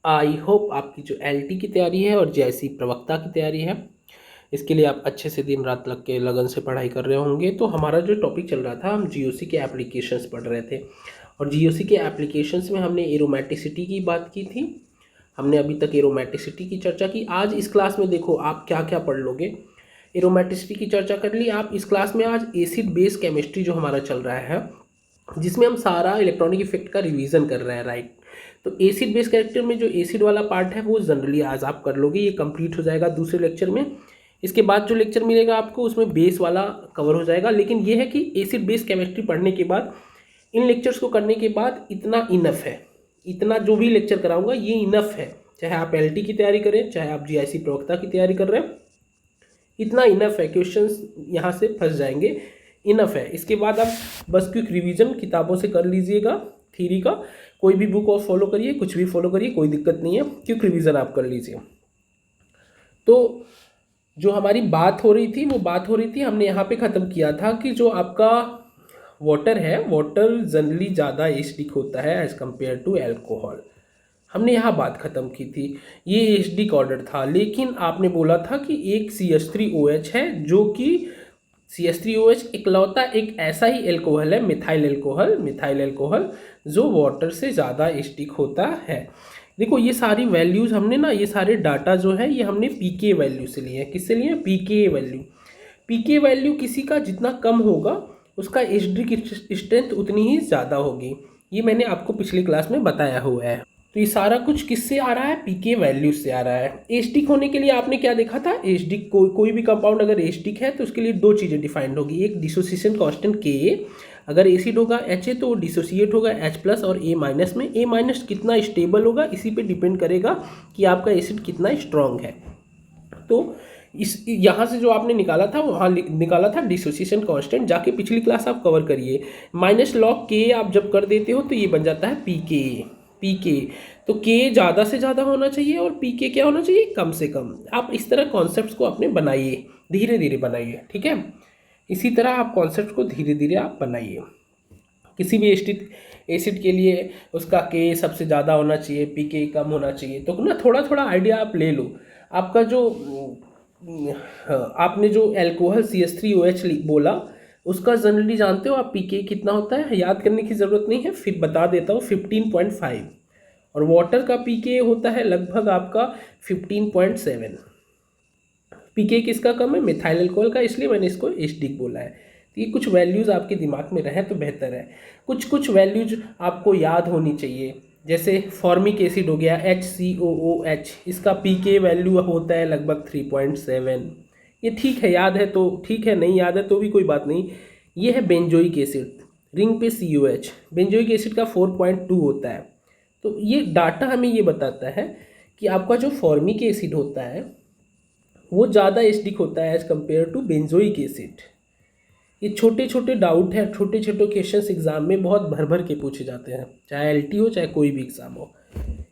I hope आपकी जो LT की तैयारी है और जेएससी प्रवक्ता की तैयारी है, इसके लिए आप अच्छे से दिन रात लग के लगन से पढ़ाई कर रहे होंगे। तो हमारा जो टॉपिक चल रहा था, हम जीओसी के एप्लीकेशंस पढ़ रहे थे और जीओसी के एप्लीकेशंस में हमने एरोमेटिसिटी की बात की थी। हमने अभी तक एरोमेटिसिटी की चर्चा की। आज इस क्लास में देखो आप क्या क्या पढ़ लोगे। एरोमेटिसिटी की चर्चा कर ली आप इस क्लास में। आज एसिड बेस केमिस्ट्री जो हमारा चल रहा है, जिसमें हम सारा इलेक्ट्रॉनिक इफेक्ट का रिवीजन कर रहे हैं, राइट। तो एसिड बेस कैरेक्टर में जो एसिड वाला पार्ट है वो जनरली आज आप कर लोगे, ये कंप्लीट हो जाएगा दूसरे लेक्चर में। इसके बाद जो लेक्चर मिलेगा आपको उसमें बेस वाला कवर हो जाएगा। लेकिन ये है कि एसिड बेस केमिस्ट्री पढ़ने के बाद, इन लेक्चर्स को करने के बाद इतना इनफ है, इतना जो भी लेक्चर कराऊंगा ये इनफ है। चाहे आप एलटी की तैयारी करें, चाहे आप जीआईसी प्रवक्ता की तैयारी कर रहे हैं, इतना इनफ है। क्वेश्चंस यहाँ से फंस जाएंगे, इनफ है। इसके बाद आप बस क्विक रिवीजन किताबों से कर लीजिएगा, थ्योरी का कोई भी बुक और फॉलो करिए, कुछ भी फॉलो करिए, कोई दिक्कत नहीं है, क्विक रिवीजन आप कर लीजिए। तो जो हमारी बात हो रही थी हमने यहाँ पे ख़त्म किया था कि जो आपका वाटर है, वाटर जनरली ज़्यादा एसिडिक होता है एज़ कम्पेयर टू एल्कोहल। हमने यहाँ बात ख़त्म की थी, ये एसिडिक ऑर्डर था। लेकिन आपने बोला था कि एक CH3OH है, जो कि CH3OH इकलौता एक ऐसा ही एल्कोहल है, मिथाइल एल्कोहल जो वाटर से ज़्यादा एसिडिक होता है। देखो ये सारी वैल्यूज़ हमने ना, ये सारे डाटा जो है ये हमने पीके वैल्यू से लिए हैं। किससे लिए? पीके वैल्यू। पीके वैल्यू किसी का जितना कम होगा उसका एसिडिक स्ट्रेंथ उतनी ही ज़्यादा होगी। ये मैंने आपको पिछली क्लास में बताया हुआ है। तो ये सारा कुछ किससे आ रहा है? पीके वैल्यू से आ रहा है। एसिडिक होने के लिए आपने क्या देखा था? एसिडिक कोई भी कंपाउंड अगर एसिडिक है तो उसके लिए दो चीज़ें डिफाइंड होगी। एक डिसोसिएशन कांस्टेंट के, अगर एसिड होगा H तो डिसोसिएट होगा H+ और A- में। A- कितना स्टेबल होगा इसी पे डिपेंड करेगा कि आपका एसिड कितना स्ट्रांग है। तो इस यहाँ से जो आपने निकाला था वहाँ निकाला था डिसोसिएशन कांस्टेंट, जाके पिछली क्लास आप कवर करिए। -log K आप जब कर देते हो तो ये बन जाता है पीके। तो K ज़्यादा से ज़्यादा होना चाहिए और पीके क्या होना चाहिए? कम से कम। आप इस तरह कॉन्सेप्ट्स को अपने बनाइए, धीरे धीरे बनाइए, ठीक है। इसी तरह आप कॉन्सेप्ट को धीरे धीरे आप बनाइए। किसी भी एसिड के लिए उसका K सबसे ज़्यादा होना चाहिए, पीके कम होना चाहिए। तो ना थोड़ा थोड़ा आइडिया आप ले लो। आपका जो आपने जो एल्कोहल CH3OH बोला उसका जनरली जानते हो आप पीके कितना होता है? याद करने की ज़रूरत नहीं है, फिर बता देता हूँ, 15.5। और वाटर का पीके होता है लगभग आपका 15.7। पीके किसका कम है? मिथाइल अल्कोहल का, इसलिए मैंने इसको एसिडिक बोला है। तो ये कुछ वैल्यूज़ आपके दिमाग में रहे तो बेहतर है। कुछ वैल्यूज आपको याद होनी चाहिए, जैसे फॉर्मिक एसिड हो गया HCOOH, इसका पीके वैल्यू होता है लगभग 3.7। ये ठीक है, याद है तो ठीक है, नहीं याद है तो भी कोई बात नहीं। ये है बेंजोइक एसिड, रिंग पे COH, बेंजोइक एसिड का 4.2 होता है। तो ये डाटा हमें ये बताता है कि आपका जो फॉर्मिक एसिड होता है वो ज़्यादा एसिडिक होता है as compare to benzoic acid. ये छोटे छोटे डाउट है, छोटे छोटे क्वेश्चंस एग्जाम में बहुत भर भर के पूछे जाते हैं, चाहे एलटी हो चाहे कोई भी एग्जाम हो।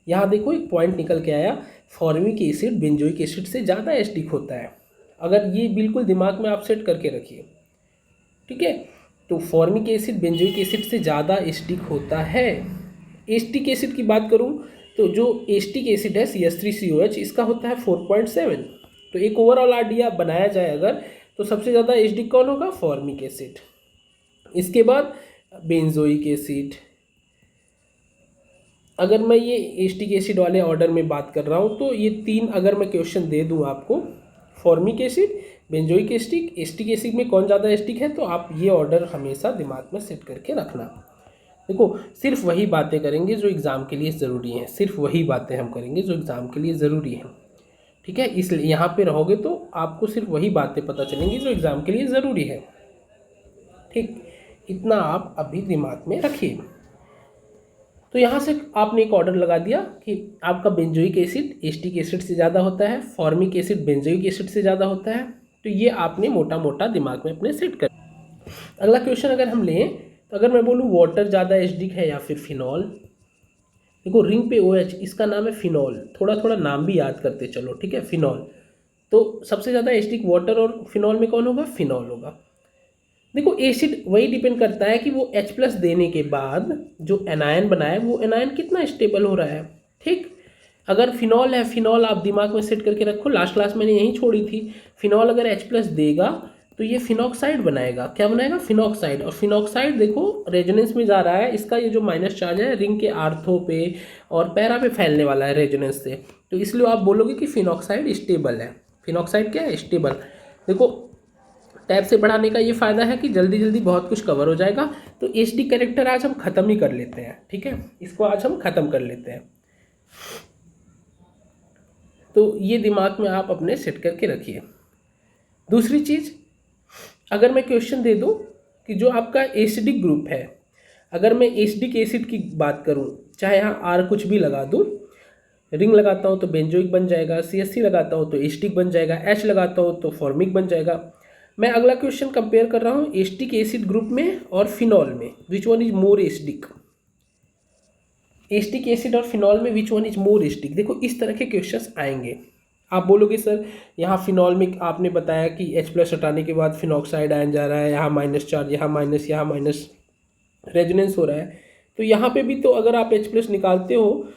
यहाँ देखो एक पॉइंट निकल के आया, फॉर्मिक एसिड बेंजोइक एसिड से ज़्यादा एसिडिक होता है। अगर ये बिल्कुल दिमाग में आप सेट करके रखिए, ठीक है। तो फॉर्मिक एसिड बेंजोइक एसिड से ज़्यादा एसिडिक होता है। एसिटिक एसिड की बात करूँ तो जो एसिटिक एसिड है CH3COH, इसका होता है 4.7। तो एक ओवरऑल आइडिया बनाया जाए अगर, तो सबसे ज़्यादा एसिडिक कौन होगा? Formic acid. इसके बाद बेंजोइक एसिड। अगर मैं ये एसिटिक एसिड वाले ऑर्डर में बात कर रहा हूँ तो ये तीन अगर मैं क्वेश्चन दे दूँ आपको, formic acid, benzoic acid, acetic acid में कौन ज़्यादा एसिटिक है, तो आप ये ऑर्डर हमेशा दिमाग में सेट करके रखना। देखो सिर्फ वही बातें करेंगे जो एग्ज़ाम के लिए ज़रूरी हैं, सिर्फ वही बातें हम करेंगे जो एग्ज़ाम के लिए ज़रूरी हैं, ठीक है। इसलिए यहाँ पे रहोगे तो आपको सिर्फ वही बातें पता चलेंगी जो एग्ज़ाम के लिए ज़रूरी है, ठीक। इतना आप अभी दिमाग में रखिए। तो यहाँ से आपने एक ऑर्डर लगा दिया कि आपका बेंजोइक एसिड एसिटिक एसिड से ज़्यादा होता है, फॉर्मिक एसिड बेंजोइक एसिड से ज़्यादा होता है। तो ये आपने मोटा मोटा दिमाग में अपने सेट कर। अगला क्वेश्चन अगर हम लें तो अगर मैं बोलूँ वाटर ज़्यादा एसिडिक है या फिर फिनॉल, देखो रिंग पे OH, इसका नाम है फिनॉल। थोड़ा थोड़ा नाम भी याद करते चलो, ठीक है। फिनॉल, तो सबसे ज़्यादा एसिडिक वाटर और फिनॉल में कौन होगा? फिनॉल होगा। देखो एसिड वही डिपेंड करता है कि वो H+ देने के बाद जो एनायन बनाया है वो एनायन कितना स्टेबल हो रहा है, ठीक। अगर फिनॉल है, फिनॉल आप दिमाग में सेट करके रखो, लास्ट क्लास मैंने यहीं छोड़ी थी। फिनॉल अगर H+ देगा तो ये फिनॉक्साइड बनाएगा। क्या बनाएगा? फिनॉक्साइड। और फिनॉक्साइड देखो रेजोनेंस में जा रहा है, इसका ये जो माइनस चार्ज है रिंग के आर्थो पे और पैरा पे फैलने वाला है रेजोनेंस से, तो इसलिए आप बोलोगे कि फिनॉक्साइड स्टेबल है। फिनॉक्साइड क्या है? स्टेबल। देखो टैब से बढ़ाने का ये फ़ायदा है कि जल्दी जल्दी बहुत कुछ कवर हो जाएगा। तो HD कैरेक्टर आज हम ख़त्म ही कर लेते हैं, ठीक है, इसको आज हम ख़त्म कर लेते हैं। तो ये दिमाग में आप अपने सेट करके रखिए। दूसरी चीज़, अगर मैं क्वेश्चन दे दूं कि जो आपका एसिडिक ग्रुप है, अगर मैं एसिडिक एसिड की बात करूं, चाहे यहाँ R कुछ भी लगा दूं, रिंग लगाता हूं तो बेंजोइक बन जाएगा, CH3 लगाता हूं तो एसिडिक बन जाएगा, H लगाता हूं तो फॉर्मिक बन जाएगा। मैं अगला क्वेश्चन कंपेयर कर रहा हूं एसिडिक एसिड ग्रुप में और फिनॉल में, which one is more acidic. Acetic acid और फिनॉल में which one is more acidic. देखो इस तरह के क्वेश्चंस आएंगे। आप बोलोगे सर यहाँ फिनॉल में आपने बताया कि H+ हटाने के बाद फिनॉक्साइड आयन जा रहा है, यहाँ माइनस चार्ज, यहाँ माइनस रेजोनेंस हो रहा है। तो यहाँ पे भी तो अगर आप H+ निकालते हो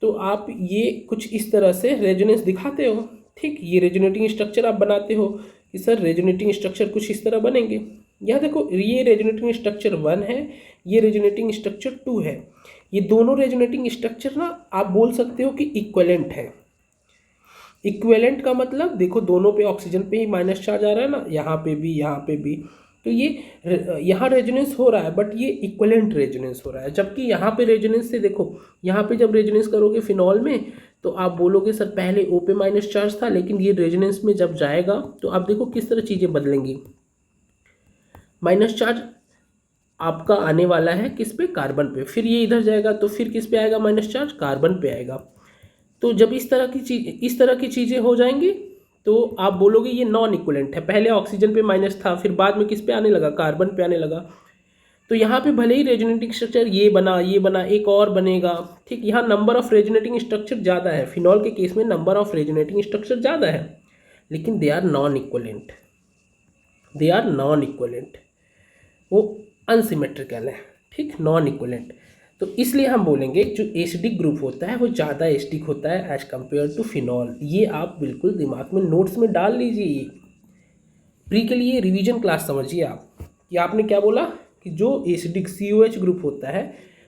तो आप ये कुछ इस तरह से रेजोनेंस दिखाते हो, ठीक। ये रेजोनेटिंग स्ट्रक्चर आप बनाते हो कि सर रेजोनेटिंग स्ट्रक्चर कुछ इस तरह बनेंगे। यहाँ देखो ये रेजोनेटिंग स्ट्रक्चर 1 है, ये रेजोनेटिंग स्ट्रक्चर 2 है। ये दोनों रेजोनेटिंग स्ट्रक्चर ना आप बोल सकते हो कि इक्विवेलेंट है। इक्विवेलेंट का मतलब देखो दोनों पे ऑक्सीजन पे ही माइनस चार्ज आ रहा है ना, यहाँ पे भी यहाँ पे भी, तो ये यहाँ रेजोनेंस हो रहा है बट ये इक्विवेलेंट रेजोनेंस हो रहा है। जबकि यहाँ पे रेजोनेंस से देखो, यहाँ पे जब रेजोनेंस करोगे फिनॉल में तो आप बोलोगे सर पहले O पे माइनस चार्ज था, लेकिन ये रेजोनेंस में जब जाएगा तो आप देखो किस तरह चीज़ें बदलेंगी। माइनस चार्ज आपका आने वाला है किस पे? कार्बन पे। फिर ये इधर जाएगा तो फिर किस पे आएगा माइनस चार्ज? कार्बन पे आएगा। तो जब इस तरह की चीज़ें हो जाएंगी तो आप बोलोगे ये नॉन इक्विवेलेंट है। पहले ऑक्सीजन पे माइनस था, फिर बाद में किस पे आने लगा? कार्बन पे आने लगा। तो यहाँ पे भले ही रेजोनेटिंग स्ट्रक्चर ये बना, एक और बनेगा, ठीक। यहाँ नंबर ऑफ रेजोनेटिंग स्ट्रक्चर ज़्यादा है, फिनॉल के केस में नंबर ऑफ रेजोनेटिंग स्ट्रक्चर ज़्यादा है, लेकिन they are non equivalent. They are non equivalent, वो अनसिमेट्रिकल है, ठीक, नॉन इक्विवेलेंट। तो इसलिए हम बोलेंगे जो एसिडिक ग्रुप होता है वो ज़्यादा एसिडिक होता है एज कम्पेयर टू फिनॉल। ये आप बिल्कुल दिमाग में नोट्स में डाल लीजिए। प्री के लिए रिवीजन क्लास समझिए आप कि आपने क्या बोला कि जो एसिडिक COH ग्रुप होता है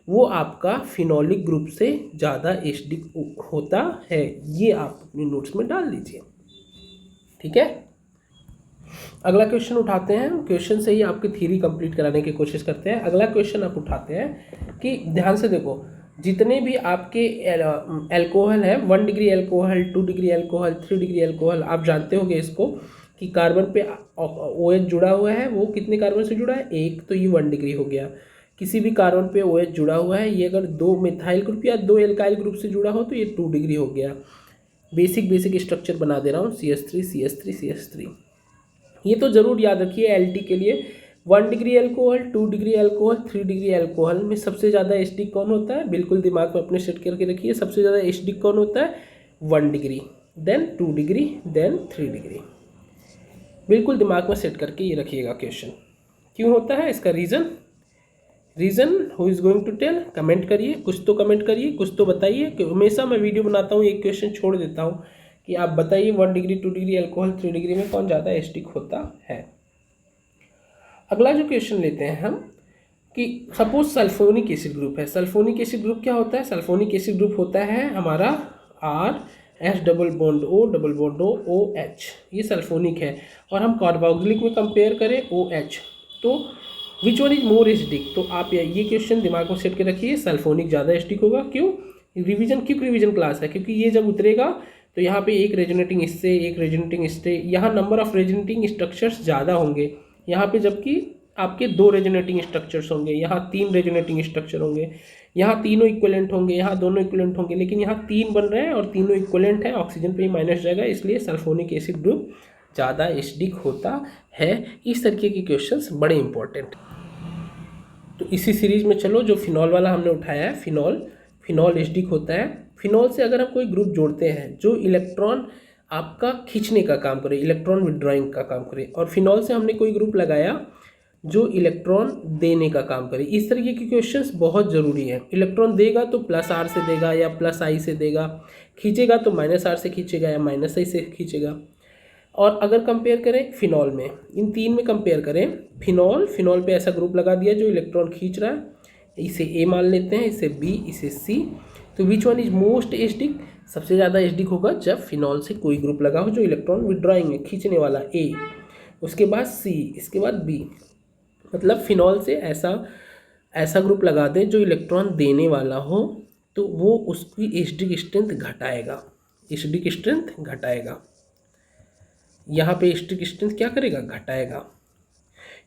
वो आपका फिनॉलिक ग्रुप से ज़्यादा एसिडिक होता है। ये आप अपने नोट्स में डाल लीजिए, ठीक है। अगला क्वेश्चन उठाते हैं, क्वेश्चन से ही आपकी थ्योरी कंप्लीट कराने की कोशिश करते हैं। अगला क्वेश्चन आप उठाते हैं कि ध्यान से देखो, जितने भी आपके एल्कोहल है, 1 degree alcohol, 2 degree alcohol, 3 degree alcohol, आप जानते होंगे इसको कि कार्बन पे OH जुड़ा हुआ है, वो कितने कार्बन से जुड़ा है? 1, तो ये 1 डिग्री हो गया। किसी भी कार्बन पे OH जुड़ा हुआ है, ये अगर 2 मिथाइल ग्रुप या 2 एल्काइल ग्रुप से जुड़ा हो तो ये 2 डिग्री हो गया। बेसिक स्ट्रक्चर बना दे रहा हूँ, CH3 CH3 CH3। ये तो ज़रूर याद रखिए LT के लिए, 1 degree alcohol, 2 degree alcohol, 3 degree alcohol में सबसे ज़्यादा एसिडिक कौन होता है? बिल्कुल दिमाग में अपने सेट करके रखिए, सबसे ज़्यादा एसिडिक कौन होता है? 1 degree, then 2 degree, then 3 degree. बिल्कुल दिमाग में सेट करके ये रखिएगा क्वेश्चन। क्यों होता है इसका reason who is going to tell? Comment करिए, कुछ तो कमेंट करिए, कुछ तो बताइए। कि हमेशा मैं वीडियो बनाता हूँ एक क्वेश्चन छोड़ देता हूँ कि आप बताइए 1 डिग्री, 2 डिग्री एल्कोहल, 3 डिग्री में कौन ज़्यादा एसिडिक होता है। अगला जो क्वेश्चन लेते हैं हम कि सपोज सल्फोनिक एसिड ग्रुप है। सल्फोनिक एसिड ग्रुप क्या होता है? सल्फोनिक एसिड ग्रुप होता है हमारा RH double bond O OH, ये सल्फोनिक है। और हम कार्बोक्सिलिक में कंपेयर करें OH, तो which one is more acidic? तो आप ये क्वेश्चन दिमाग में सेट के रखिए, सल्फोनिक ज़्यादा एसिडिक होगा। क्यों? रिवीजन क्लास है, क्योंकि ये जब उतरेगा तो यहाँ पे एक रेजोनेटिंग इससे, एक रेजोनेटिंग इससे, यहाँ नंबर ऑफ रेजोनेटिंग स्ट्रक्चर्स ज़्यादा होंगे यहाँ पे, जबकि आपके 2 रेजोनेटिंग स्ट्रक्चर्स होंगे, यहाँ 3 रेजोनेटिंग स्ट्रक्चर होंगे, यहाँ तीनों इक्विवेलेंट होंगे, यहाँ दोनों इक्विवेलेंट होंगे, लेकिन यहाँ 3 बन रहे हैं और तीनों इक्विवेलेंट है, ऑक्सीजन पे ही माइनस जाएगा, इसलिए सल्फोनिक एसिड ग्रुप ज़्यादा एसिडिक होता है। इस तरीके के क्वेश्चंस बड़े इंपॉर्टेंट। तो इसी सीरीज में चलो, जो फिनॉल वाला हमने उठाया है, फिनॉल एसिडिक होता है। फिनॉल से अगर हम कोई ग्रुप जोड़ते हैं जो इलेक्ट्रॉन आपका खींचने का काम करे, इलेक्ट्रॉन विड्रॉइंग का काम करे, और फिनॉल से हमने कोई ग्रुप लगाया जो इलेक्ट्रॉन देने का काम करे। इस तरीके के क्वेश्चंस बहुत ज़रूरी है। इलेक्ट्रॉन देगा तो प्लस आर से देगा या प्लस आई से देगा, खींचेगा तो माइनस आर से खींचेगा या माइनस आई से खींचेगा। और अगर कंपेयर करें फिनॉल में, इन तीन में कंपेयर करें, फिनॉल पे ऐसा ग्रुप लगा दिया जो इलेक्ट्रॉन खींच रहा है, इसे ए मान लेते हैं, इसे बी, इसे सी। तो which one is most acidic? सबसे ज़्यादा एसिडिक होगा जब फिनॉल से कोई ग्रुप लगा हो जो इलेक्ट्रॉन विड्रॉइंग है, खींचने वाला, ए, उसके बाद सी, इसके बाद बी। मतलब फिनॉल से ऐसा ग्रुप लगा दें जो इलेक्ट्रॉन देने वाला हो, तो वो उसकी एसिडिक स्ट्रेंथ घटाएगा, एसिडिक स्ट्रेंथ घटाएगा। यहाँ पे एसिडिक स्ट्रेंथ क्या करेगा? घटाएगा।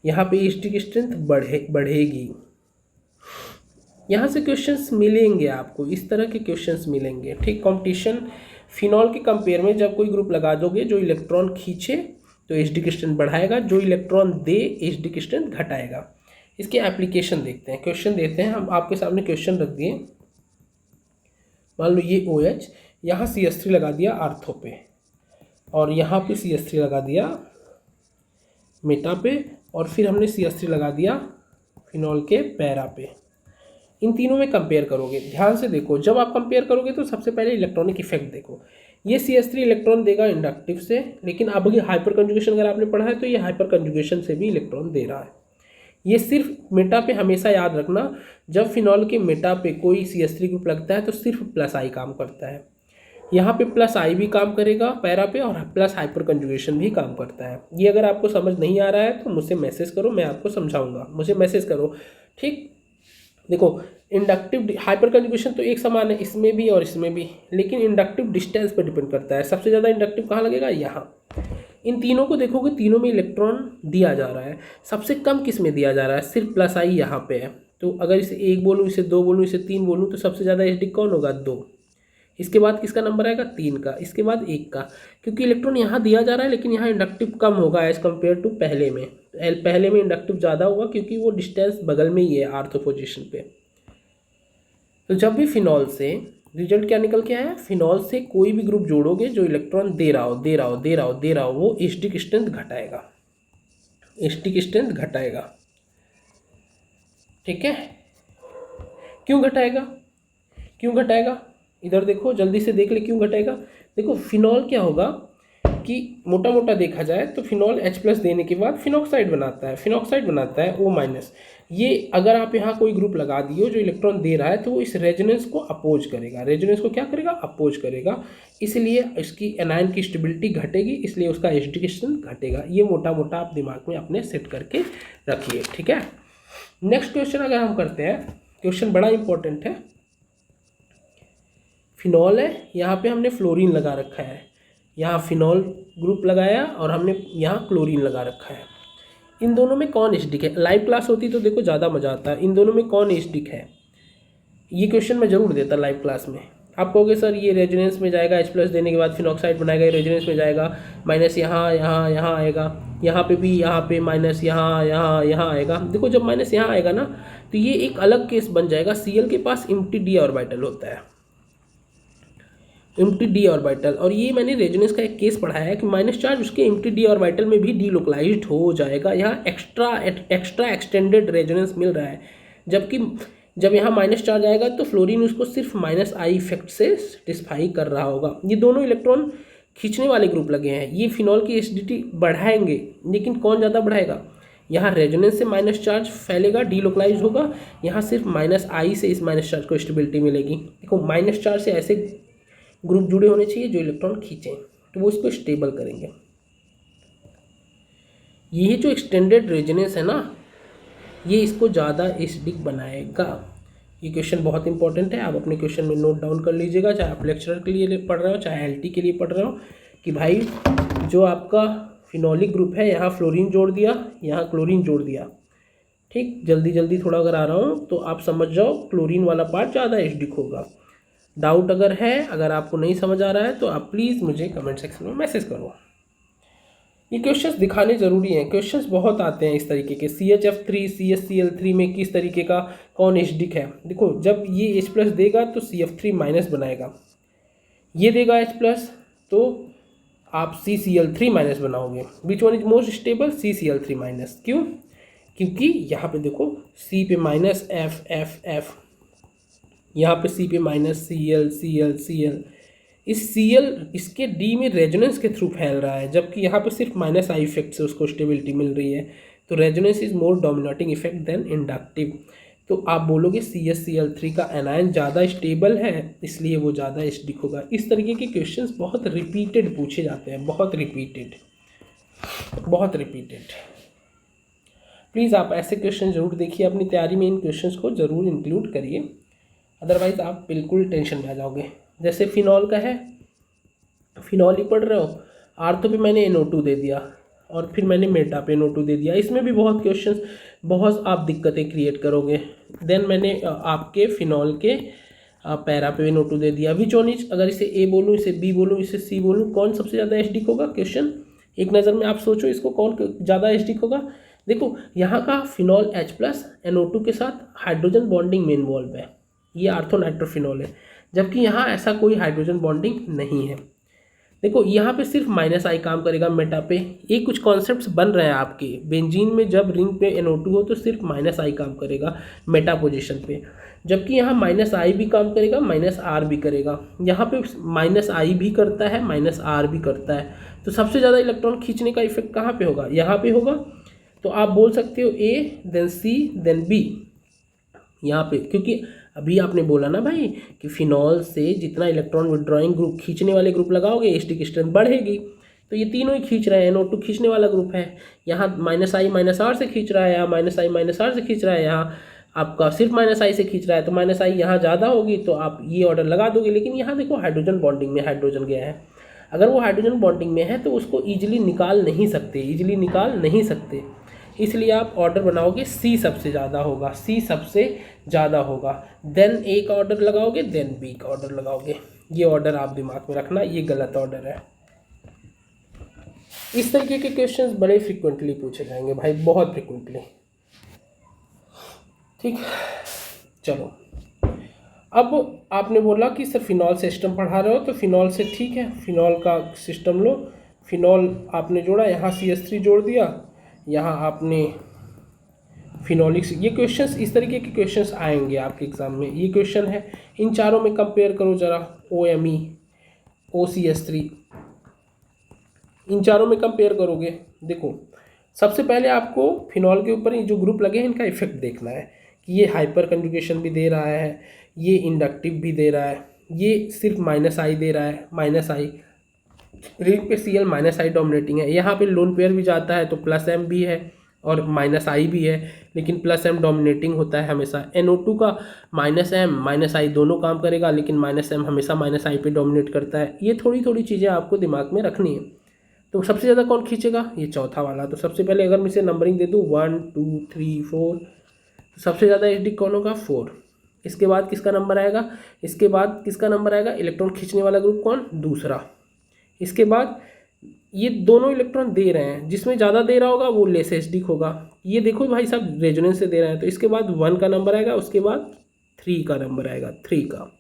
यहाँ पे एसिडिक स्ट्रेंथ बढ़ेगी। यहाँ से क्वेश्चंस मिलेंगे आपको, इस तरह के क्वेश्चंस मिलेंगे। ठीक, कंपटीशन फिनॉल के कंपेयर में जब कोई ग्रुप लगा दोगे जो इलेक्ट्रॉन खींचे तो एसिडिक स्ट्रेंथ बढ़ाएगा, जो इलेक्ट्रॉन दे एसिडिक स्ट्रेंथ घटाएगा। इसके एप्लीकेशन देखते हैं, क्वेश्चन देते हैं। हम आपके सामने क्वेश्चन रख दिए, मान लो ये OH, यहाँ CH3 लगा दिया आर्थो पे, और यहाँ पे CH3 लगा दिया मेटा पे, और फिर हमने CH3 लगा दिया फिनॉल के पैरा पे। इन तीनों में कंपेयर करोगे, ध्यान से देखो। जब आप कंपेयर करोगे तो सबसे पहले इलेक्ट्रॉनिक इफेक्ट देखो। ये CH3 इलेक्ट्रॉन देगा इंडक्टिव से, लेकिन अब ये हाइपर कंजुगेशन अगर आपने पढ़ा है तो ये हाइपर कंजुगेशन से भी इलेक्ट्रॉन दे रहा है। ये सिर्फ मेटा पे हमेशा याद रखना, जब फिनॉल के मेटा पे कोई CH3 ग्रुप लगता है तो सिर्फ प्लस आई काम करता है। यहाँ पे प्लस आई भी काम करेगा पैरा पे, और प्लस हाइपर कंजुगेशन भी काम करता है। ये अगर आपको समझ नहीं आ रहा है तो मुझसे मैसेज करो, मैं आपको समझाऊंगा, मुझे मैसेज करो। ठीक, देखो इंडक्टिव हाइपर कंजुगेशन तो एक समान है इसमें भी और इसमें भी, लेकिन इंडक्टिव डिस्टेंस पर डिपेंड करता है। सबसे ज़्यादा इंडक्टिव कहाँ लगेगा? यहाँ। इन तीनों को देखोगे, तीनों में इलेक्ट्रॉन दिया जा रहा है। सबसे कम किस में दिया जा रहा है? सिर्फ प्लस आई यहाँ पे है। तो अगर इसे 1 बोलूँ, इसे 2 बोलूँ, इसे 3 बोलूँ, तो सबसे ज़्यादा एसिडिक कौन होगा? 2। इसके बाद किसका नंबर आएगा? 3 का, इसके बाद 1 का, क्योंकि इलेक्ट्रॉन यहाँ दिया जा रहा है लेकिन यहाँ इंडक्टिव कम होगा एज कम्पेयर टू पहले में। पहले में इंडक्टिव ज़्यादा होगा क्योंकि वो डिस्टेंस बगल में ही है आर्थो पोजिशन पे। तो जब भी फिनॉल से रिजल्ट क्या निकल के आया? फिनॉल से कोई भी ग्रुप जोड़ोगे जो इलेक्ट्रॉन दे रहा हो, वो एसिडिक स्ट्रेंथ घटाएगा, एसिडिक स्ट्रेंथ घटाएगा। ठीक है, क्यों घटाएगा? क्यों घटाएगा? इधर देखो, जल्दी से देख ले क्यों घटाएगा। देखो फिनॉल क्या होगा कि मोटा मोटा देखा जाए तो फिनॉल H+ देने के बाद फिनॉक्साइड बनाता है O-। ये अगर आप यहाँ कोई ग्रुप लगा दियो जो इलेक्ट्रॉन दे रहा है तो वो इस रेजोनेंस को अपोज करेगा, रेजोनेंस को क्या करेगा? अपोज करेगा। इसलिए इसकी एनायन की स्टेबिलिटी घटेगी, इसलिए उसका एसिडिक स्ट्रेंथ घटेगा। ये मोटा मोटा आप दिमाग में अपने सेट करके रखिए। ठीक है, नेक्स्ट क्वेश्चन अगर हम करते हैं, क्वेश्चन बड़ा इंपॉर्टेंट है। फिनॉल है, यहाँ पे हमने फ्लोरीन लगा रखा है, यहाँ फिनॉल ग्रुप लगाया और हमने यहाँ क्लोरीन लगा रखा है। इन दोनों में कौन एसिडिक है? लाइव क्लास होती तो देखो ज़्यादा मज़ा आता है। इन दोनों में कौन एसिडिक है? ये क्वेश्चन मैं ज़रूर देता लाइव क्लास में। आप कहोगे सर ये रेजोनेंस में जाएगा, H+ देने के बाद फिनॉक्साइड बनाएगा, ये रेजोनेंस में जाएगा, माइनस यहाँ आएगा, यहाँ पे भी, यहाँ पे माइनस यहाँ आएगा। देखो जब माइनस यहाँ आएगा ना तो ये एक अलग केस बन जाएगा। Cl के पास एम्प्टी d ऑर्बिटल होता है, एम्प्टी d ऑर्बिटल, और ये मैंने रेजोनेंस का एक केस पढ़ाया है कि माइनस चार्ज उसके एम्प्टी d ऑर्बिटल में भी डीलोकलाइज्ड हो जाएगा। यहाँ एक्स्ट्रा एक्सटेंडेड रेजोनेंस मिल रहा है, जबकि जब यहाँ माइनस चार्ज आएगा तो फ्लोरीन उसको सिर्फ माइनस आई इफेक्ट से सेटिस्फाई कर रहा होगा। ये दोनों इलेक्ट्रॉन खींचने वाले ग्रुप लगे हैं, ये फिनॉल की एसिडिटी बढ़ाएंगे, लेकिन कौन ज़्यादा बढ़ाएगा? यहाँ रेजोनेंस से माइनस चार्ज फैलेगा, डीलोकलाइज होगा, यहाँ सिर्फ माइनस आई से इस माइनस चार्ज को स्टेबिलिटी मिलेगी। देखो माइनस चार्ज से ऐसे ग्रुप जुड़े होने चाहिए जो इलेक्ट्रॉन खींचें, तो वो इसको स्टेबल करेंगे। ये जो एक्सटेंडेड रेजोनेंस है ना, ये इसको ज़्यादा एसिडिक बनाएगा। ये क्वेश्चन बहुत इंपॉर्टेंट है, आप अपने क्वेश्चन में नोट डाउन कर लीजिएगा, चाहे आप लेक्चरर के लिए पढ़ रहे हो चाहे LT के लिए पढ़ रहे हो, कि भाई जो आपका फिनॉलिक ग्रुप है यहाँ फ्लोरीन जोड़ दिया, यहाँ क्लोरीन जोड़ दिया। ठीक, जल्दी जल्दी थोड़ा अगर आ रहा हूँ तो आप समझ जाओ क्लोरीन वाला पार्ट ज़्यादा एसिडिक होगा। डाउट अगर है, अगर आपको नहीं समझ आ रहा है तो आप प्लीज़ मुझे कमेंट सेक्शन में मैसेज करो। ये क्वेश्चंस दिखाने ज़रूरी हैं, क्वेश्चंस बहुत आते हैं इस तरीके के। CHF3 CHCl3 में किस तरीके का कौन एसिडिक है? देखो जब ये H+ देगा तो CF3- बनाएगा, ये देगा H+ तो आप CCl3- बनाओगे। Which one is most stable? CCl3-। क्यों? क्योंकि यहाँ पे देखो सी पे माइनस एफ एफ एफ, यहाँ पे सी पे minus C L C L C L, इस सी एल इसके डी में रेजोनेंस के थ्रू फैल रहा है, जबकि यहाँ पे सिर्फ माइनस आई इफेक्ट से उसको स्टेबिलिटी मिल रही है। तो resonance is more dominating effect than inductive. तो आप बोलोगे CsCl3 का एनायन ज़्यादा स्टेबल है इसलिए वो ज़्यादा एसिडिक होगा। इस तरीके के क्वेश्चंस बहुत रिपीटेड पूछे जाते हैं, बहुत रिपीटेड। प्लीज़ आप ऐसे क्वेश्चन जरूर देखिए, अपनी तैयारी में इन क्वेश्चंस को ज़रूर इंक्लूड करिए, अदरवाइज़ आप बिल्कुल टेंशन में आ जाओगे। जैसे फिनॉल का है, फिनॉल ही पढ़ रहे हो, आर्थो पे मैंने NO2 दे दिया और फिर मैंने मेटा पे NO2 दे दिया, इसमें भी बहुत क्वेश्चंस, बहुत आप दिक्कतें क्रिएट करोगे। देन मैंने आपके फिनॉल के पैरा पे NO2 दे दिया। विच वन इज, अगर इसे A बोलूँ, इसे B बोलूँ, इसे C बोलूँ, कौन सबसे ज़्यादा एसिडिक होगा? क्वेश्चन एक नज़र में आप सोचो इसको, कौन ज़्यादा एसिडिक होगा। देखो यहाँ का फिनॉल H+ NO2 के साथ हाइड्रोजन बॉन्डिंग में इन्वॉल्व है, ये आर्थोनाइट्रोफिनॉल है, जबकि यहाँ ऐसा कोई हाइड्रोजन बॉन्डिंग नहीं है। देखो यहाँ पे सिर्फ -I काम करेगा मेटा पे। ये कुछ कॉन्सेप्ट्स बन रहे हैं आपके। बेंजीन में जब रिंग पे NO2 हो तो सिर्फ -I काम करेगा मेटा पोजीशन पे, जबकि यहाँ -I भी काम करेगा, -R भी करेगा। यहाँ पे -I भी करता है, -R भी करता है। तो सबसे ज़्यादा इलेक्ट्रॉन खींचने का इफेक्ट कहाँ पे होगा? यहाँ पे होगा। तो आप बोल सकते हो A, then C, then B यहाँ पे, क्योंकि अभी आपने बोला ना भाई कि फिनॉल से जितना इलेक्ट्रॉन विड्रॉइंग ग्रुप खींचने वाले ग्रुप लगाओगे एसिडिक स्ट्रेंथ बढ़ेगी। तो ये तीनों ही खींच रहे हैं, NO2 खींचने वाला ग्रुप है, यहाँ -I -R से खींच रहा है, यहाँ -I -R से खींच रहा है, यहाँ आपका सिर्फ -I से खींच रहा है। तो -I यहाँ ज़्यादा होगी तो आप ये ऑर्डर लगा दोगे। लेकिन यहाँ देखो हाइड्रोजन बॉन्डिंग में हाइड्रोजन गया है, अगर वो हाइड्रोजन बॉन्डिंग में है तो उसको ईजिली निकाल नहीं सकते, इसलिए आप ऑर्डर बनाओगे C सबसे ज़्यादा होगा, C सबसे ज़्यादा होगा, देन A का ऑर्डर लगाओगे, देन B का ऑर्डर लगाओगे। ये ऑर्डर आप दिमाग में रखना, ये गलत ऑर्डर है। इस तरीके के क्वेश्चंस बड़े फ्रिक्वेंटली पूछे जाएंगे भाई, बहुत फ्रिक्वेंटली। ठीक, चलो अब आपने बोला कि सर फिनॉल सिस्टम पढ़ा रहे हो, तो फिनॉल से ठीक है, फिनॉल का सिस्टम लो। फिनॉल आपने जोड़ा, यहाँ CH3 जोड़ दिया, यहाँ आपने फिनॉलिक्स। ये क्वेश्चंस, इस तरीके के क्वेश्चंस आएंगे आपके एग्जाम में। ये क्वेश्चन है, इन चारों में कंपेयर करो जरा, OMe, OCH3, इन चारों में कंपेयर करोगे। देखो सबसे पहले आपको फिनॉल के ऊपर जो ग्रुप लगे हैं इनका इफेक्ट देखना है कि ये हाइपर कंजुगेशन भी दे रहा है, ये इंडक्टिव भी दे रहा है, ये सिर्फ -I दे रहा है, -I रिंग पे Cl -I डोमिनेटिंग है। यहाँ पे लोन पेयर भी जाता है तो +M भी है और -I भी है, लेकिन +M डोमिनेटिंग होता है हमेशा। NO2 का -M -I दोनों काम करेगा, लेकिन -M हमेशा -I पे डोमिनेट करता है। ये थोड़ी थोड़ी चीज़ें आपको दिमाग में रखनी है। तो सबसे ज़्यादा कौन खींचेगा? ये चौथा वाला। तो सबसे पहले अगर मैं इसे नंबरिंग दे दूँ 1 2 3 4, तो सबसे ज़्यादा एसिडिक कौन होगा? 4। इसके बाद किसका नंबर आएगा? इसके बाद किसका नंबर आएगा? इलेक्ट्रॉन खींचने वाला ग्रुप कौन? दूसरा। इसके बाद ये दोनों इलेक्ट्रॉन दे रहे हैं, जिसमें ज़्यादा दे रहा होगा वो लेस एसिडिक होगा। ये देखो भाई साहब रेजोनेंस से दे रहे हैं, तो इसके बाद 1 का नंबर आएगा, उसके बाद 3 का नंबर आएगा, 3 का।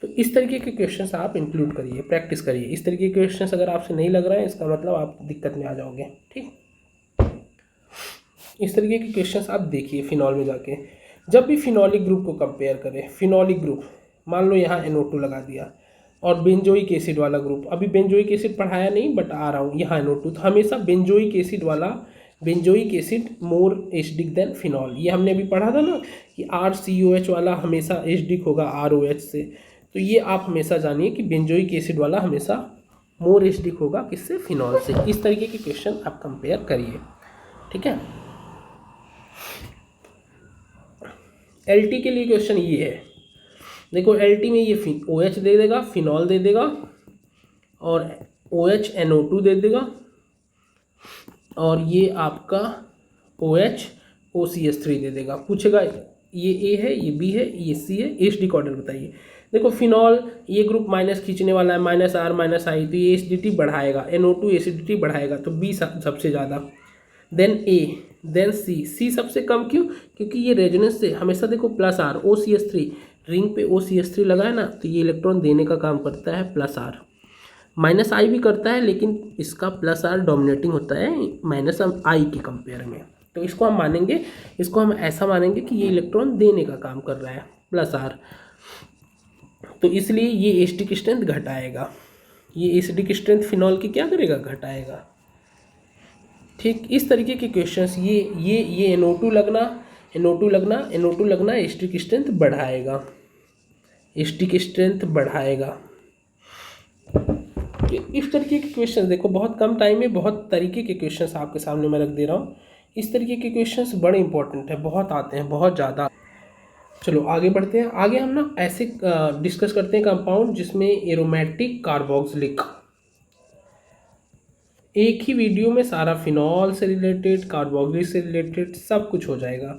तो इस तरीके के क्वेश्चंस आप इंक्लूड करिए, प्रैक्टिस करिए। इस तरीके के क्वेश्चंस अगर आपसे नहीं लग रहा है इसका मतलब आप दिक्कत में आ जाओगे। ठीक, इस तरीके के क्वेश्चंस आप देखिए फिनॉल में जाके। जब भी फिनॉलिक ग्रुप को कंपेयर करें, फिनॉलिक ग्रुप मान लो यहाँ NO2 लगा दिया, और बेंजोइक एसिड वाला ग्रुप, अभी बेंजोइक एसिड पढ़ाया नहीं बट आ रहा हूँ, यहाँ NO2, तो हमेशा बेंजोइक एसिड वाला, benzoic acid more acidic then phenol. ये हमने अभी पढ़ा था ना कि RCOH वाला हमेशा एसिडिक होगा ROH से। तो ये आप हमेशा जानिए कि बेंजोइक एसिड वाला हमेशा मोर एसिडिक होगा किससे? फिनॉल से। इस तरीके के क्वेश्चन आप कंपेयर करिए। ठीक है, LT के लिए क्वेश्चन ये है, देखो LT में ये OH दे देगा, फिनॉल दे देगा, और OH NO2 दे देगा, और ये आपका OH OCH3 दे देगा। पूछेगा ये A है, ये B है, ये C है, एसिडिक ऑर्डर बताइए। देखो फिनॉल ये ग्रुप माइनस खींचने वाला है, -R -I, तो ये एसिडिटी बढ़ाएगा, NO2 एसिडिटी बढ़ाएगा, तो B सबसे ज़्यादा, देन A, देन C सबसे कम। क्यों? क्योंकि ये रेजोनेंस से हमेशा देखो +R, OCH3 रिंग पे OCH3 लगा है ना, तो ये इलेक्ट्रॉन देने का काम करता है +R। -I भी करता है, लेकिन इसका +R डोमिनेटिंग होता है -I के कंपेयर में। तो इसको हम मानेंगे, इसको हम ऐसा मानेंगे कि ये इलेक्ट्रॉन देने का काम कर रहा है, प्लस आर। तो इसलिए ये एसिडिक स्ट्रेंथ घटाएगा, ये एसिडिक स्ट्रेंथ फिनॉल की क्या करेगा, घटाएगा। ठीक इस तरीके के क्वेश्चंस, ये NO2 लगना, NO2 लगना, NO2 लगना एसिडिक स्ट्रेंथ बढ़ाएगा, एसिडिक स्ट्रेंथ बढ़ाएगा। इस तरीके के क्वेश्चंस देखो, बहुत कम टाइम में बहुत तरीके के क्वेश्चंस आपके सामने मैं रख दे रहा हूँ। इस तरीके के क्वेश्चंस बड़े इंपॉर्टेंट है, बहुत आते हैं, बहुत ज़्यादा। चलो आगे बढ़ते हैं। आगे हम ना ऐसे डिस्कस करते हैं कंपाउंड जिसमें एरोमेटिक कार्बोक्सिलिक, एक ही वीडियो में सारा फिनॉल से रिलेटेड, कार्बोक्सिलिक से रिलेटेड सब कुछ हो जाएगा।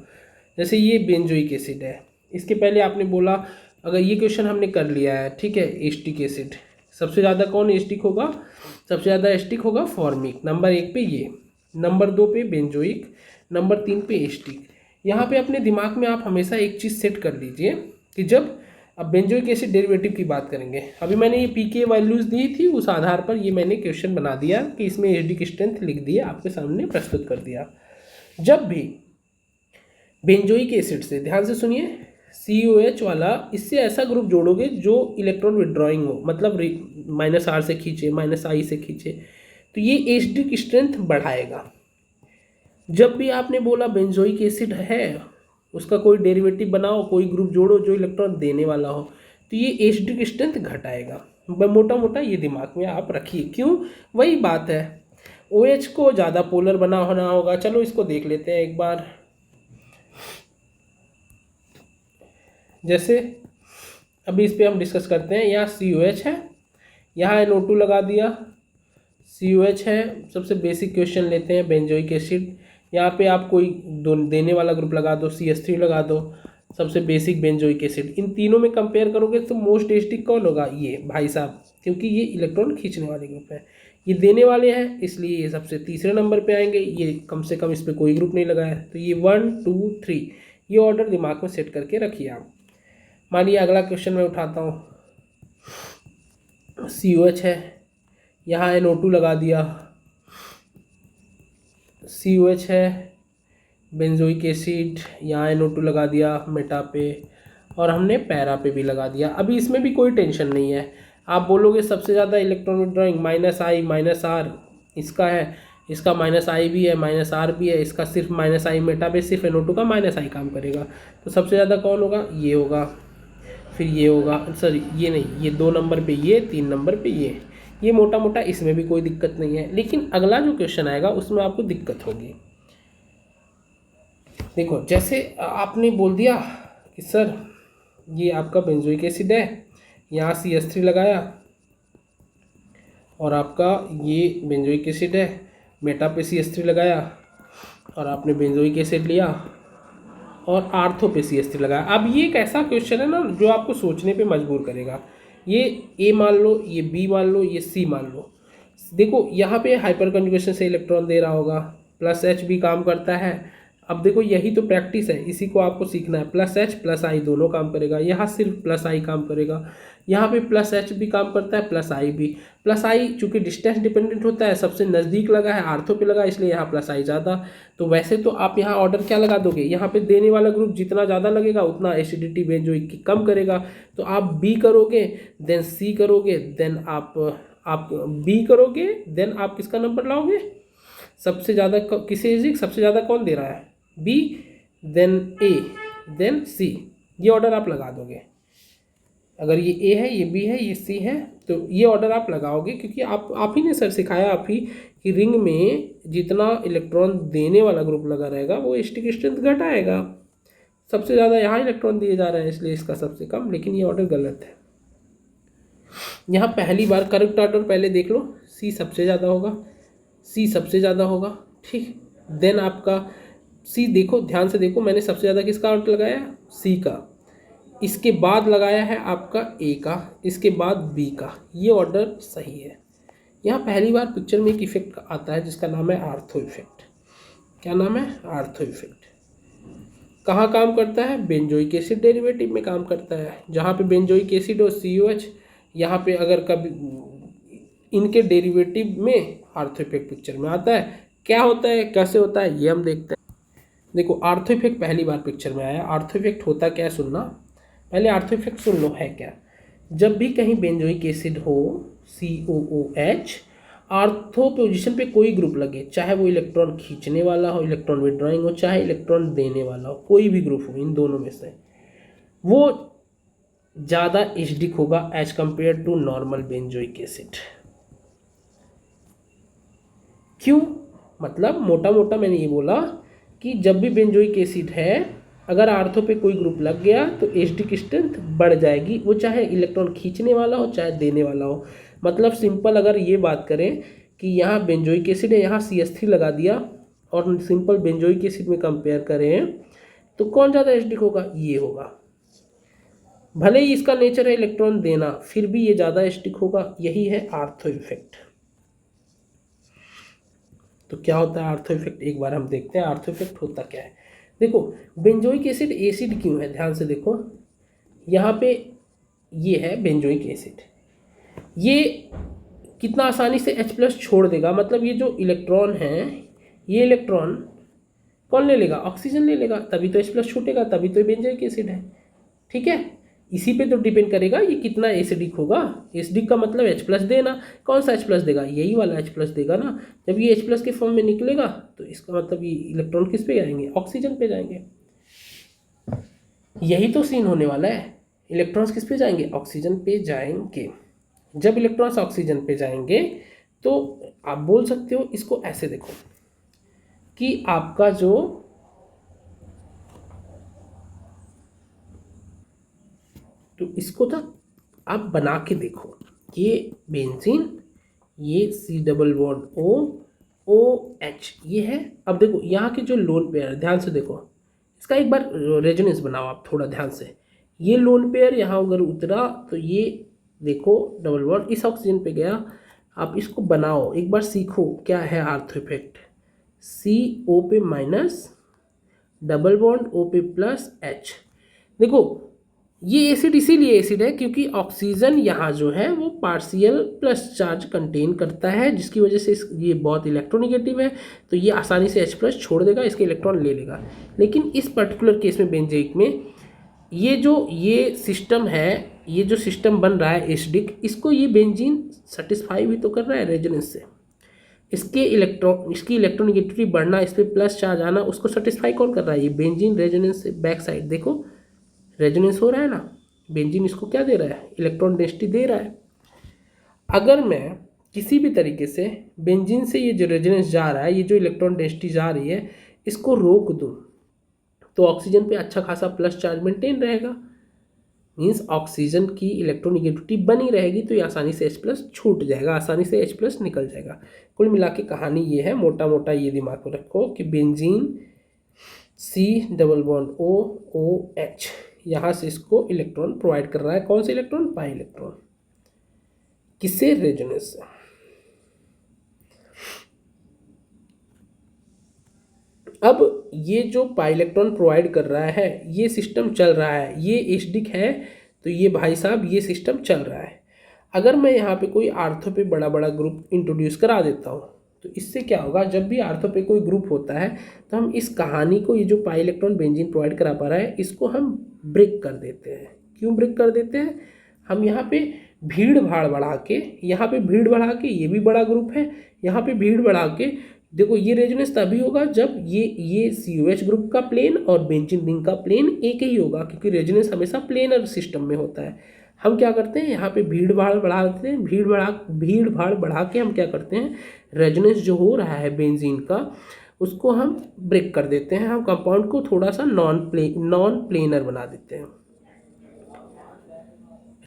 जैसे ये बेंजोइक एसिड है, इसके पहले आपने बोला, अगर ये क्वेश्चन हमने कर लिया है, ठीक है, एसिटिक एसिड सबसे ज़्यादा कौन एसिटिक होगा, सबसे ज़्यादा एसिटिक होगा फॉर्मिक, नंबर 1 पे ये, नंबर 2 पे बेंजोइक, नंबर 3 पे एसिटिक। यहाँ पे अपने दिमाग में आप हमेशा एक चीज़ सेट कर लीजिए कि जब अब बेंजोइक एसिड डेरिवेटिव की बात करेंगे, अभी मैंने ये पीके वैल्यूज़ दी थी, उस आधार पर ये मैंने क्वेश्चन बना दिया कि इसमें एसिडिक स्ट्रेंथ लिख दिया, आपके सामने प्रस्तुत कर दिया। जब भी बेंजोइक एसिड से, ध्यान से सुनिए, COH वाला, इससे ऐसा ग्रुप जोड़ोगे जो इलेक्ट्रॉन विड्रॉइंग हो, मतलब -R से खींचे, -I से खींचे, तो ये एसिडिक स्ट्रेंथ बढ़ाएगा। जब भी आपने बोला बेंजोइक एसिड है, उसका कोई डेरिवेटिव बनाओ, कोई ग्रुप जोड़ो जो इलेक्ट्रॉन देने वाला हो, तो ये एसिडिक स्ट्रेंथ घटाएगा। मोटा मोटा ये दिमाग में आप रखिए। क्यों, वही बात है, OH को ज़्यादा पोलर बना होना होगा। चलो इसको देख लेते हैं एक बार। जैसे अभी इस पर हम डिस्कस करते हैं, यहाँ COH है, यहाँ NO2 लगा दिया, COH है, सबसे बेसिक क्वेश्चन लेते हैं बेंजोइक एसिड, यहाँ पे आप कोई देने वाला ग्रुप लगा दो, CH3 लगा दो, सबसे बेसिक बेंजोइक एसिड। इन तीनों में कंपेयर करोगे तो मोस्ट एसिडिक कौन होगा, ये भाई साहब, क्योंकि ये इलेक्ट्रॉन खींचने वाले ग्रुप है, ये देने वाले हैं, इसलिए ये सबसे तीसरे नंबर पे आएंगे। ये कम से कम इस पर कोई ग्रुप नहीं लगा है, तो ये 1 2 3 ये ऑर्डर दिमाग में सेट करके रखिए आप। मानिए अगला क्वेश्चन मैं उठाता हूँ, COH है, यहाँ NO2 लगा दिया, COH है, बेंजोइक एसिड, यहाँ NO2 लगा दिया मेटा पे, और हमने पैरा पे भी लगा दिया। अभी इसमें भी कोई टेंशन नहीं है। आप बोलोगे सबसे ज़्यादा इलेक्ट्रॉन विड्रॉइंग -I -R इसका है, इसका -I भी है, -R भी है, इसका सिर्फ -I मेटा पे सिर्फ NO2 का -I काम करेगा, तो सबसे ज़्यादा कौन होगा, ये होगा, फिर ये होगा, सॉरी ये नहीं, ये 2 नंबर पे ये, 3 नंबर पे ये मोटा मोटा इसमें भी कोई दिक्कत नहीं है। लेकिन अगला जो क्वेश्चन आएगा उसमें आपको दिक्कत होगी। देखो जैसे आपने बोल दिया कि सर ये आपका बेंजोइक एसिड है, यहाँ CH3 लगाया, और आपका ये बेंजोइक एसिड है, मेटा पे CH3 लगाया, और आपने बेंजोइक एसिड लिया और आर्थो पे CH3 लगाया। अब ये एक ऐसा क्वेश्चन है ना जो आपको सोचने पे मजबूर करेगा। ये A मान लो, ये B मान लो, ये C मान लो। देखो यहाँ पे हाइपर कंजुगेशन से इलेक्ट्रॉन दे रहा होगा, +H भी काम करता है। अब देखो यही तो प्रैक्टिस है, इसी को आपको सीखना है। +H +I दोनों काम करेगा, यहाँ सिर्फ +I काम करेगा, यहाँ पे +H भी काम करता है, +I भी। +I चूँकि डिस्टेंस डिपेंडेंट होता है, सबसे नज़दीक लगा है, आर्थो पे लगा, इसलिए यहाँ +I ज़्यादा। तो वैसे तो आप यहाँ ऑर्डर क्या लगा दोगे, यहाँ पे देने वाला ग्रुप जितना ज़्यादा लगेगा उतना एसिडिटी बेंजोइक की कम करेगा। तो आप B करोगे, देन C करोगे, देन आप B करोगे, देन आप किसका नंबर लाओगे, सबसे ज़्यादा किसी एसिडिक सबसे ज़्यादा कौन दे रहा है, B, then A, then C, ये ऑर्डर आप लगा दोगे। अगर ये A है, ये B है, ये C है, तो ये ऑर्डर आप लगाओगे, क्योंकि आप ही ने सर सिखाया, आप ही कि रिंग में जितना इलेक्ट्रॉन देने वाला ग्रुप लगा रहेगा वो एसिडिक स्ट्रेंथ घटाएगा। सबसे ज़्यादा यहाँ इलेक्ट्रॉन दिए जा रहे हैं, इसलिए इसका सबसे कम, लेकिन ये ऑर्डर गलत है। यहाँ पहली बार करेक्ट ऑर्डर पहले देख लो, C सबसे ज़्यादा होगा, C सबसे ज़्यादा होगा, ठीक। देन आपका C, देखो ध्यान से देखो, मैंने सबसे ज़्यादा किसका ऑर्डर लगाया, C का, इसके बाद लगाया है आपका A का, इसके बाद B का, ये ऑर्डर सही है। यहाँ पहली बार पिक्चर में एक इफेक्ट आता है जिसका नाम है आर्थो इफेक्ट। क्या नाम है, आर्थो इफेक्ट। कहाँ काम करता है, बेंजोइक एसिड डेरिवेटिव में काम करता है। जहाँ पे बेंजोइक एसिड और COH, यहाँ पे अगर कभी इनके डेरिवेटिव में आर्थो इफेक्ट पिक्चर में आता है। क्या होता है, कैसे होता है, ये हम देखते हैं। देखो आर्थो इफेक्ट पहली बार पिक्चर में आया। आर्थो इफेक्ट होता क्या है सुनना, पहले आर्थो इफेक्ट सुन लो है क्या। जब भी कहीं बेंजोइक एसिड हो COOH, आर्थो पोजीशन पे कोई ग्रुप लगे, चाहे वो इलेक्ट्रॉन खींचने वाला हो, इलेक्ट्रॉन विड्रॉइंग हो, चाहे इलेक्ट्रॉन देने वाला हो, कोई भी ग्रुप हो इन दोनों में से, वो ज़्यादा एसिडिक होगा as compare to normal benzoic acid. क्यों? मतलब मोटा मोटा मैंने ये बोला कि जब भी बेंजोइक एसिड है, अगर आर्थो पे कोई ग्रुप लग गया तो एसिडिक स्ट्रेंथ बढ़ जाएगी, वो चाहे इलेक्ट्रॉन खींचने वाला हो चाहे देने वाला हो। मतलब सिंपल अगर ये बात करें कि यहाँ बेंजोइक एसिड है, यहाँ CH3 लगा दिया और सिंपल बेंजोइक एसिड में कंपेयर करें तो कौन ज़्यादा एसिडिक होगा? ये होगा। भले ही इसका नेचर है इलेक्ट्रॉन देना, फिर भी ये ज़्यादा एसिडिक होगा। यही है आर्थो इफेक्ट। तो क्या होता है आर्थो इफेक्ट, एक बार हम देखते हैं आर्थो इफेक्ट होता क्या है। देखो बेंजोइक एसिड एसिड क्यों है, ध्यान से देखो, यहाँ पे ये है बेंजोइक एसिड, ये कितना आसानी से H+ छोड़ देगा। मतलब ये जो इलेक्ट्रॉन है, ये इलेक्ट्रॉन कौन ले लेगा? ऑक्सीजन ले लेगा, तभी तो H+ छूटेगा, तभी तो बेंजोइक एसिड है। ठीक है, इसी पे तो डिपेंड करेगा ये कितना एसिडिक होगा। एसिडिक का मतलब H+ देना। कौन सा H+ देगा? यही वाला H+ देगा ना। जब ये H+ के फॉर्म में निकलेगा तो इसका मतलब ये इलेक्ट्रॉन किस पे जाएंगे? ऑक्सीजन पे जाएंगे। यही तो सीन होने वाला है। इलेक्ट्रॉन्स किस पे जाएंगे? ऑक्सीजन पे जाएंगे। जब इलेक्ट्रॉन्स ऑक्सीजन पे जाएंगे तो आप बोल सकते हो, इसको ऐसे देखो कि आपका जो तो इसको तो आप बना के देखो, ये बेंजीन, ये COOH ये है। अब देखो यहाँ के जो लोन पेयर, ध्यान से देखो, इसका एक बार रेजोनेंस बनाओ आप थोड़ा ध्यान से। ये लोन पेयर यहाँ अगर उतरा तो ये देखो डबल बॉन्ड इस ऑक्सीजन पे गया। आप इसको बनाओ एक बार, सीखो क्या है आर्थो इफेक्ट। CO पे माइनस, डबल बॉन्ड O पे प्लस H। देखो ये एसिड इसीलिए एसिड है क्योंकि ऑक्सीजन यहाँ जो है वो पार्शियल प्लस चार्ज कंटेन करता है, जिसकी वजह से ये बहुत इलेक्ट्रोनिगेटिव है, तो ये आसानी से H+ छोड़ देगा, इसके इलेक्ट्रॉन ले लेगा। लेकिन इस पर्टिकुलर केस में बेंजोइक में ये सिस्टम है, ये जो सिस्टम बन रहा है एसिडिक, इसको ये बेंजीन सेटिस्फाई भी तो कर रहा है रेजोनेंस से। इसकी इलेक्ट्रोनिगेटिविटी बढ़ना, इस पर प्लस चार्ज आना, उसको सेटिस्फाई कौन कर रहा है? ये बेंजीन रेजोनेंस से। बैक साइड देखो रेजोनेंस हो रहा है ना, बेंजीन इसको क्या दे रहा है? इलेक्ट्रॉन डेंसिटी दे रहा है। अगर मैं किसी भी तरीके से बेंजीन से ये जो रेजोनेंस जा रहा है, ये जो इलेक्ट्रॉन डेंसिटी जा रही है, इसको रोक दूं तो ऑक्सीजन पे अच्छा खासा प्लस चार्ज मेंटेन रहेगा। मीन्स ऑक्सीजन की इलेक्ट्रोनिगेटिविटी बनी रहेगी, तो ये आसानी से H+ छूट जाएगा, आसानी से H+ निकल जाएगा। कुल मिला के कहानी ये है, मोटा मोटा ये दिमाग में रखो कि बेंजीन COOH यहाँ से इसको इलेक्ट्रॉन प्रोवाइड कर रहा है। कौन से इलेक्ट्रॉन? Pi electron. किससे? रेजोनेंस से। अब ये जो पाई इलेक्ट्रॉन प्रोवाइड कर रहा है, ये सिस्टम चल रहा है, ये एसिडिक है, तो ये भाई साहब ये सिस्टम चल रहा है। अगर मैं यहाँ पे कोई आर्थो पे बड़ा बड़ा ग्रुप इंट्रोड्यूस करा देता हूँ तो इससे क्या होगा? जब भी आर्थो पे कोई ग्रुप होता है तो हम इस कहानी को, ये जो पाई इलेक्ट्रॉन बेंजीन प्रोवाइड करा पा रहा है, इसको हम ब्रेक कर देते हैं। क्यों ब्रेक कर देते हैं? हम यहाँ पे भीड़ भाड़ बढ़ा के, यहाँ पे भीड़ बढ़ा के, ये भी बड़ा ग्रुप है, यहाँ पे भीड़ बढ़ा के, देखो ये रेजोनेंस तभी होगा जब ये COH ग्रुप का प्लेन और बेंजीन रिंग का प्लेन एक ही होगा, क्योंकि रेजोनेंस हमेशा प्लेनर सिस्टम में होता है। हम क्या करते हैं? यहाँ पे भीड़ भाड़ बढ़ा देते हैं, भीड़ भाड़ बढ़ा के हम क्या करते हैं? रेजोनेंस जो हो रहा है बेंजीन का, उसको हम ब्रेक कर देते हैं। हम कंपाउंड को थोड़ा सा नॉन प्लेनर बना देते हैं।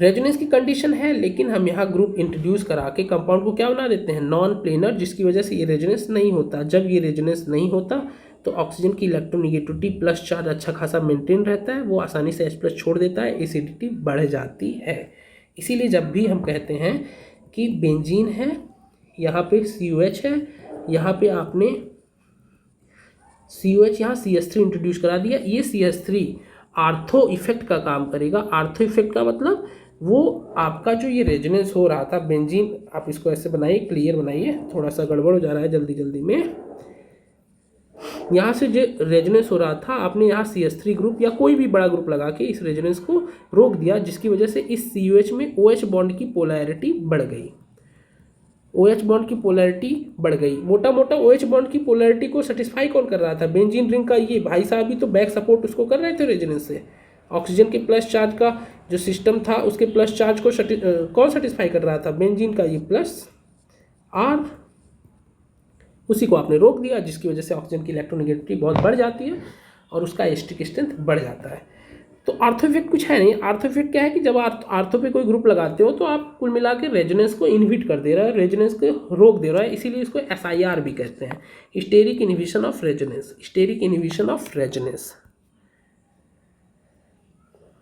रेजोनेंस की कंडीशन है, लेकिन हम यहाँ ग्रुप इंट्रोड्यूस करा के कंपाउंड को क्या बना देते हैं? नॉन प्लेनर, जिसकी वजह से ये रेजोनेंस नहीं होता। जब ये रेजोनेंस नहीं होता तो ऑक्सीजन की इलेक्ट्रोनिगेटिविटी प्लस चार्ज अच्छा खासा मेंटेन रहता है, वो आसानी से H+ छोड़ देता है, एसिडिटी बढ़ जाती है। इसीलिए जब भी हम कहते हैं कि बेंजीन है, यहाँ पे COH है, यहाँ पे आपने COH यहाँ CH3 इंट्रोड्यूस करा दिया, ये CH3 आर्थो इफेक्ट का काम करेगा। आर्थो इफेक्ट का मतलब वो आपका जो ये रेजोनेंस हो रहा था बेंजीन, आप इसको ऐसे बनाइए, क्लियर बनाइए, थोड़ा सा गड़बड़ हो जा रहा है जल्दी जल्दी में। यहाँ से जो रेजोनेंस हो रहा था, आपने यहाँ CH3 ग्रुप या कोई भी बड़ा ग्रुप लगा के इस रेजोनेंस को रोक दिया, जिसकी वजह से इस COH में OH बॉन्ड की पोलैरिटी बढ़ गई। OH बॉन्ड की पोलैरिटी बढ़ गई। मोटा मोटा OH बॉन्ड की पोलैरिटी को सेटिस्फाई कौन कर रहा था? बेंजीन रिंग का ये भाई साहब ही तो बैक सपोर्ट उसको कर रहे थे रेजोनेंस से। ऑक्सीजन के प्लस चार्ज का जो सिस्टम था उसके प्लस चार्ज को कौन सेटिस्फाई कर रहा था? बेंजीन का ये प्लस R, उसी को आपने रोक दिया, जिसकी वजह से ऑक्सीजन की इलेक्ट्रोनेगेटिविटी बहुत बढ़ जाती है और उसका एसिटिक स्ट्रेंथ बढ़ जाता है। तो आर्थो इफेक्ट कुछ है नहीं। आर्थो इफेक्ट क्या है कि जब आर्थो पे कोई ग्रुप लगाते हो तो आप कुल मिला के रेजोनेंस को इनहिबिट कर दे रहा है, रेजोनेंस को रोक दे रहा है, इसीलिए इसको SIR भी कहते हैं, steric inhibition of resonance, steric inhibition of resonance.